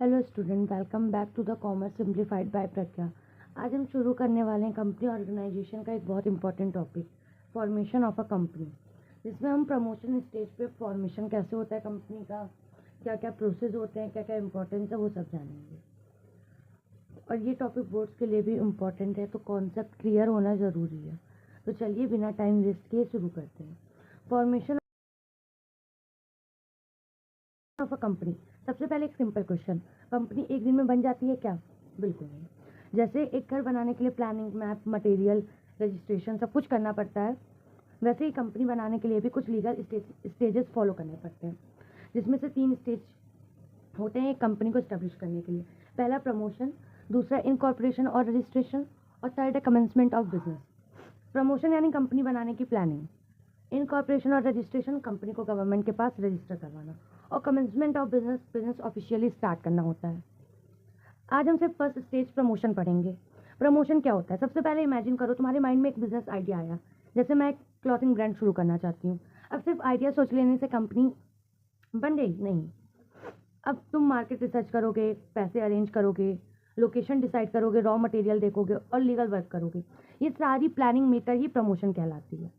Hello student, welcome back to the commerce simplified by Pragya. आज हम शुरू करने वाले हैं कंपनी ऑर्गेनाइजेशन का एक बहुत important topic, formation of a company, जिसमें हम प्रमोशन स्टेज पे फॉर्मेशन कैसे होता है कंपनी का, क्या क्या प्रोसेस होते हैं, क्या क्या इंपॉर्टेंस है, वो सब जानेंगे। और ये टॉपिक बोर्ड्स के लिए भी इम्पॉर्टेंट है, तो कॉन्सेप्ट क्लियर होना ज़रूरी है। तो चलिए बिना टाइम वेस्ट किए शुरू करते हैं। Formation of a company. सबसे पहले एक सिंपल क्वेश्चन, कंपनी एक दिन में बन जाती है क्या? बिल्कुल नहीं। जैसे एक घर बनाने के लिए प्लानिंग, मैप, मटेरियल, रजिस्ट्रेशन सब कुछ करना पड़ता है, वैसे ही कंपनी बनाने के लिए भी कुछ लीगल स्टेजेस फॉलो करने पड़ते हैं, जिसमें से 3 स्टेज होते हैं एक कंपनी को इस्टेब्लिश करने के लिए। पहला प्रमोशन, दूसरा इनकॉर्पोरेशन और रजिस्ट्रेशन, और थर्ड है कमेंसमेंट ऑफ बिजनेस। प्रमोशन यानी कंपनी बनाने की प्लानिंग, इनकॉर्पोरेशन और रजिस्ट्रेशन कंपनी को गवर्नमेंट के पास रजिस्टर करवाना, और commencement of business officially start करना होता है। आज हम सिर्फ फर्स्ट स्टेज प्रमोशन पढ़ेंगे। प्रमोशन क्या होता है? सबसे पहले इमेजिन करो तुम्हारे माइंड में एक बिजनेस आइडिया आया, जैसे मैं एक क्लॉथिंग ब्रांड शुरू करना चाहती हूँ। अब सिर्फ आइडिया सोच लेने से कंपनी बन गई? नहीं। अब तुम मार्केट रिसर्च करोगे, पैसे अरेंज करोगे, लोकेशन डिसाइड करोगे, रॉ मटेरियल देखोगे और लीगल वर्क करोगे। ये सारी प्लानिंग मिलकर ही प्रमोशन कहलाती है।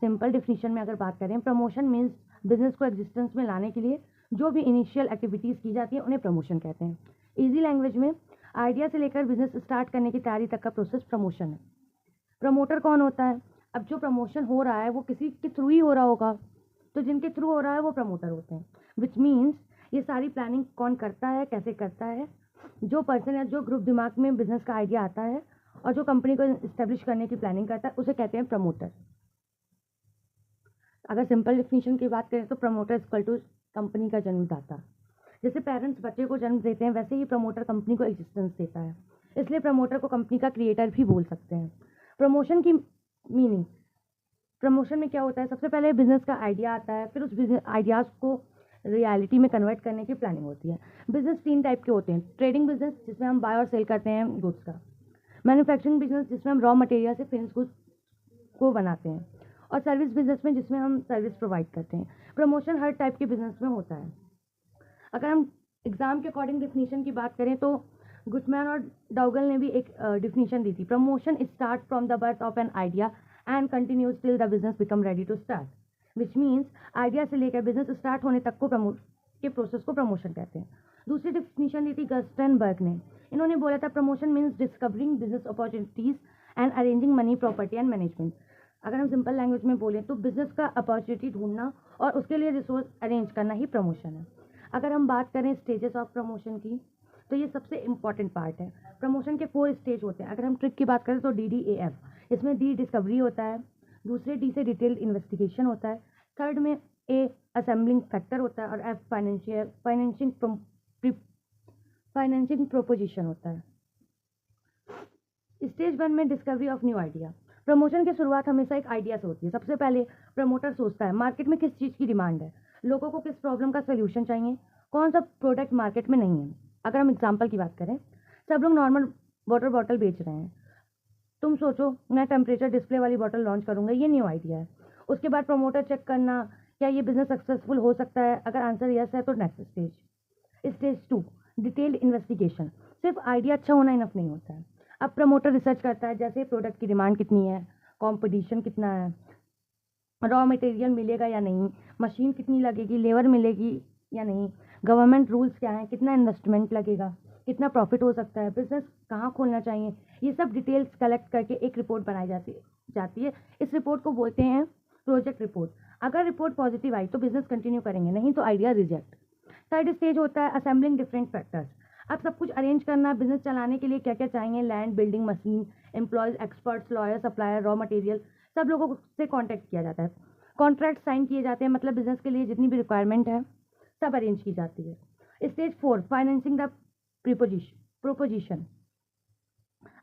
सिंपल डिफिनीशन में अगर बात करें, प्रमोशन मीन्स बिजनेस को एग्जिस्टेंस में लाने के लिए जो भी इनिशियल एक्टिविटीज़ की जाती है उन्हें प्रमोशन कहते हैं। इजी लैंग्वेज में, आइडिया से लेकर बिजनेस स्टार्ट करने की तैयारी तक का प्रोसेस प्रमोशन है। प्रमोटर कौन होता है? अब जो प्रमोशन हो रहा है वो किसी के थ्रू ही हो रहा होगा, तो जिनके थ्रू हो रहा है वो प्रमोटर होते हैं। विच मीन्स ये सारी प्लानिंग कौन करता है, कैसे करता है? जो पर्सन या जो ग्रुप दिमाग में बिजनेस का आइडिया आता है और जो कंपनी को इस्टेब्लिश करने की प्लानिंग करता है उसे कहते हैं प्रमोटर। अगर सिंपल डिफिनीशन की बात करें तो प्रमोटर इक्वल टू कंपनी का जन्मदाता। जैसे पेरेंट्स बच्चे को जन्म देते हैं, वैसे ही प्रमोटर कंपनी को एग्जिस्टेंस देता है, इसलिए प्रमोटर को कंपनी का क्रिएटर भी बोल सकते हैं। प्रमोशन की मीनिंग, प्रमोशन में क्या होता है? सबसे पहले बिजनेस का आइडिया आता है, फिर उस बिजनेस आइडियाज़ को रियलिटी में कन्वर्ट करने की प्लानिंग होती है। बिजनेस 3 टाइप के होते हैं। ट्रेडिंग बिजनेस, जिसमें हम बाय और सेल करते हैं गुड्स का। मैन्युफैक्चरिंग बिजनेस, जिसमें हम रॉ मटेरियल से फिनिश गुड्स को बनाते हैं। और सर्विस बिजनेस में, जिसमें हम सर्विस प्रोवाइड करते हैं। प्रमोशन हर टाइप के बिजनेस में होता है। अगर हम एग्जाम के अकॉर्डिंग डिफिनीशन की बात करें तो गुटमैन और डाउगल ने भी एक डिफिनीशन दी थी। Promotion start from the birth of an idea and continues till the business become ready to start, which means idea से लेकर बिजनेस स्टार्ट होने तक को के प्रोसेस को प्रमोशन कहते हैं। दूसरी डिफिनीशन दी थी गस्टनबर्ग ने। इन्होंने बोला था promotion means discovering business opportunities and arranging money, property and management. अगर हम सिंपल लैंग्वेज में बोलें तो बिजनेस का अपॉर्चुनिटी ढूंढना और उसके लिए रिसोर्स अरेंज करना ही प्रमोशन है। अगर हम बात करें स्टेजेस ऑफ प्रमोशन की, तो ये सबसे इंपॉर्टेंट पार्ट है। प्रमोशन के 4 स्टेज होते हैं। अगर हम ट्रिक की बात करें तो DDAF, इसमें डी डिस्कवरी होता है, दूसरे डी से डिटेल्ड इन्वेस्टिगेशन होता है, थर्ड में ए असेंबलिंग फैक्टर होता है, और एफ फाइनेंशिंग प्रोपोजिशन होता है। स्टेज 1 में discovery of new idea. Promotion की शुरुआत हमेशा एक आइडिया से होती है। सबसे पहले प्रमोटर सोचता है मार्केट में किस चीज़ की डिमांड है, लोगों को किस प्रॉब्लम का सोल्यूशन चाहिए, कौन सा प्रोडक्ट मार्केट में नहीं है। अगर हम एग्जांपल की बात करें, सब लोग नॉर्मल वाटर बॉटल बेच रहे हैं, तुम सोचो मैं टेम्परेचर डिस्प्ले वाली बॉटल लॉन्च करूंगा, ये न्यू आइडिया है। उसके बाद प्रमोटर चेक करना क्या ये बिजनेस सक्सेसफुल हो सकता है। अगर आंसर यस है तो next stage. Stage 2, detailed investigation. सिर्फ आइडिया अच्छा होना इनफ नहीं होता है। अब प्रमोटर रिसर्च करता है, जैसे प्रोडक्ट की डिमांड कितनी है, कंपटीशन कितना है, रॉ मटेरियल मिलेगा या नहीं, मशीन कितनी लगेगी, लेबर मिलेगी या नहीं, गवर्नमेंट रूल्स क्या हैं, कितना इन्वेस्टमेंट लगेगा, कितना प्रॉफिट हो सकता है, बिजनेस कहाँ खोलना चाहिए। ये सब डिटेल्स कलेक्ट करके एक रिपोर्ट बनाई जाती है। इस रिपोर्ट को बोलते हैं प्रोजेक्ट रिपोर्ट। अगर रिपोर्ट पॉजिटिव आई तो बिजनेस कंटिन्यू करेंगे, नहीं तो आइडिया रिजेक्ट। थर्ड स्टेज होता है असेंबलिंग डिफरेंट फैक्टर्स। अब सब कुछ अरेंज करना, बिजनेस चलाने के लिए क्या क्या चाहिए, land, building, machine, employees, experts, lawyer, supplier, raw material, सब लोगों से कॉन्टैक्ट किया जाता है। कॉन्ट्रैक्ट साइन किए जाते हैं, मतलब बिजनेस के लिए जितनी भी रिक्वायरमेंट है सब अरेंज की जाती है। Stage 4, financing the proposition.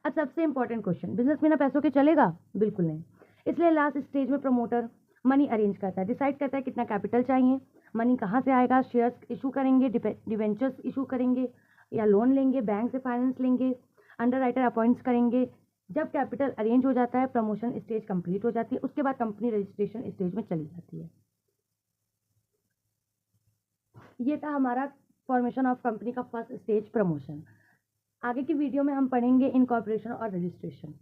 अब सबसे इंपॉर्टेंट क्वेश्चन, बिजनेस बिना पैसों के चलेगा? बिल्कुल नहीं। इसलिए लास्ट स्टेज में प्रमोटर मनी अरेंज करता है, डिसाइड करता है कितना कैपिटल चाहिए, मनी कहाँ से आएगा, शेयर्स इशू करेंगे, डिवेंचर्स इशू करेंगे या लोन लेंगे, बैंक से फाइनेंस लेंगे, अंडर राइटर अपॉइंट्स करेंगे। जब कैपिटल अरेंज हो जाता है, प्रमोशन स्टेज कंप्लीट हो जाती है। उसके बाद कंपनी रजिस्ट्रेशन स्टेज में चली जाती है। ये था हमारा फॉर्मेशन ऑफ कंपनी का फर्स्ट स्टेज प्रमोशन। आगे की वीडियो में हम पढ़ेंगे इनकॉर्पोरेशन और रजिस्ट्रेशन।